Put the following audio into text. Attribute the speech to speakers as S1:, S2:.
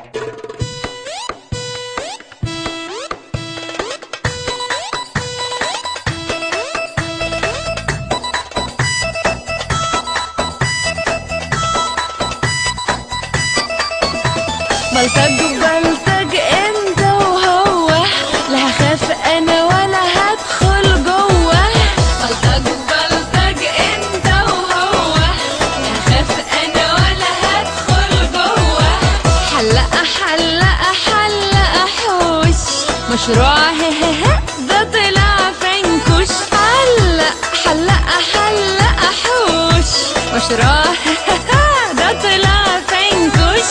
S1: بلطج بلطج انت وهو، لا هخاف انا ولا هدخل جوه. بلطج بلطج انت وهو، لا هخاف انا ولا هدخل جوه. حلقة حلقة حلقة حوش، مشروع ههه ده طلع فنكوش. حلق حلقة حلقة حوش، مشروع ههه ده طلع فنكوش.